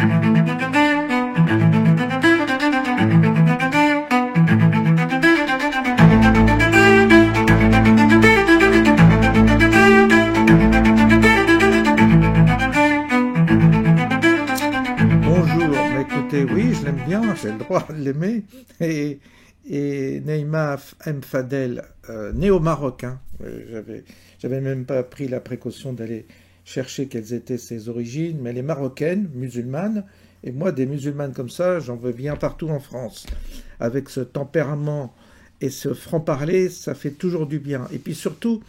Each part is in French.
Bonjour, mais écoutez, oui, je l'aime bien, j'ai le droit de l'aimer. Et Naïma M. Fadel, néo-marocain, j'avais même pas pris la précaution d'aller chercher quelles étaient ses origines, mais elle est marocaine, musulmane, et moi, des musulmanes comme ça, j'en veux bien partout en France. Avec ce tempérament et ce franc-parler, ça fait toujours du bien. Et puis surtout,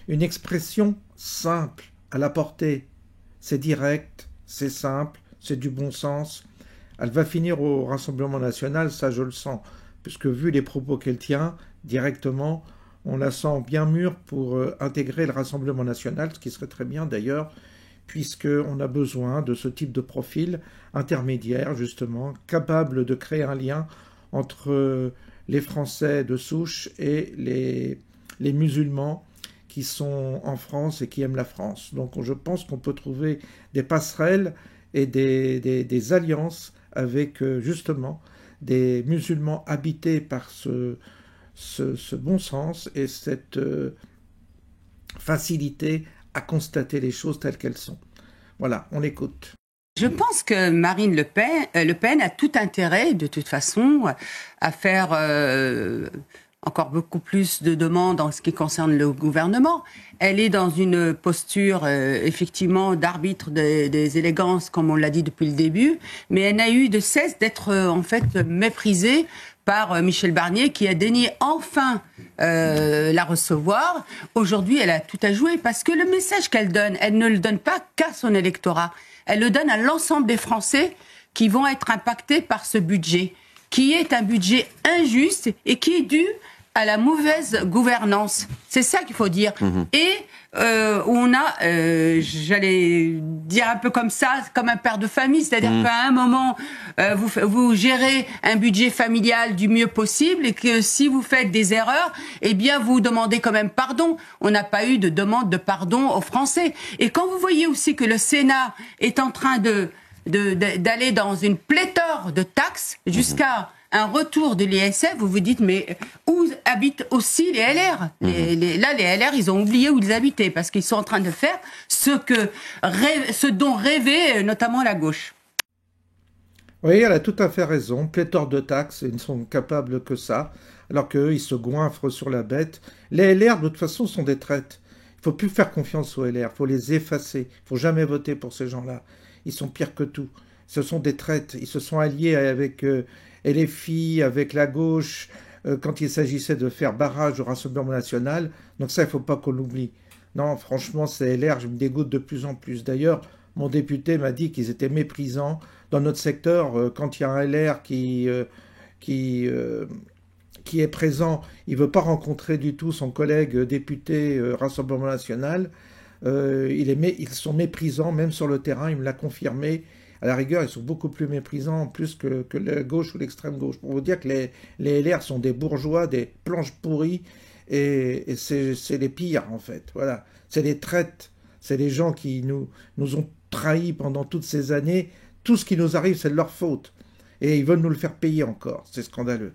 une expression simple, à la portée. C'est direct, c'est simple, c'est du bon sens. Elle va finir au Rassemblement national, ça je le sens, puisque vu les propos qu'elle tient, directement, on la sent bien mûre pour intégrer le Rassemblement national, ce qui serait très bien d'ailleurs, puisqu'on a besoin de ce type de profil intermédiaire, justement, capable de créer un lien entre les Français de souche et les musulmans qui sont en France et qui aiment la France. Donc je pense qu'on peut trouver des passerelles et des alliances avec justement des musulmans habités par ce bon sens et cette facilité à constater les choses telles qu'elles sont. Voilà, on écoute. Je pense que Marine Le Pen a tout intérêt, de toute façon, à faire encore beaucoup plus de demandes en ce qui concerne le gouvernement. Elle est dans une posture, effectivement, d'arbitre des élégances, comme on l'a dit depuis le début, mais elle n'a eu de cesse d'être, en fait, méprisée par Michel Barnier, qui a daigné enfin la recevoir. Aujourd'hui, elle a tout à jouer, parce que le message qu'elle donne, elle ne le donne pas qu'à son électorat. Elle le donne à l'ensemble des Français qui vont être impactés par ce budget, qui est un budget injuste et qui est dû à la mauvaise gouvernance. C'est ça qu'il faut dire. Et on a, j'allais dire un peu comme ça, comme un père de famille, c'est-à-dire qu'à un moment, vous gérez un budget familial du mieux possible et que si vous faites des erreurs, eh bien vous demandez quand même pardon. On n'a pas eu de demande de pardon aux Français. Et quand vous voyez aussi que le Sénat est en train d'aller dans une pléthore de taxes jusqu'à un retour de l'ISF, vous vous dites, mais où habitent aussi les LR? Là, les LR, ils ont oublié où ils habitaient, parce qu'ils sont en train de faire ce dont rêvait notamment la gauche. Oui, elle a tout à fait raison. Pléthore de taxes, ils ne sont capables que ça, alors qu'eux, ils se goinfrent sur la bête. Les LR, de toute façon, sont des traites. Il ne faut plus faire confiance aux LR, il faut les effacer. Il ne faut jamais voter pour ces gens-là. Ils sont pires que tout. Ce sont des traites. Ils se sont alliés avec LFI, avec la gauche, quand il s'agissait de faire barrage au Rassemblement national. Donc ça, il ne faut pas qu'on l'oublie. Non, franchement, ces LR, je me dégoûte de plus en plus. D'ailleurs, mon député m'a dit qu'ils étaient méprisants. Dans notre secteur, quand il y a un LR qui est présent, il ne veut pas rencontrer du tout son collègue député Rassemblement national. Ils sont méprisants, même sur le terrain, il me l'a confirmé. À la rigueur, ils sont beaucoup plus méprisants en plus que la gauche ou l'extrême gauche. Pour vous dire que les LR sont des bourgeois, des planches pourries, et c'est les pires en fait. Voilà, c'est des traites, c'est les gens qui nous ont trahis pendant toutes ces années. Tout ce qui nous arrive, c'est de leur faute. Et ils veulent nous le faire payer encore. C'est scandaleux.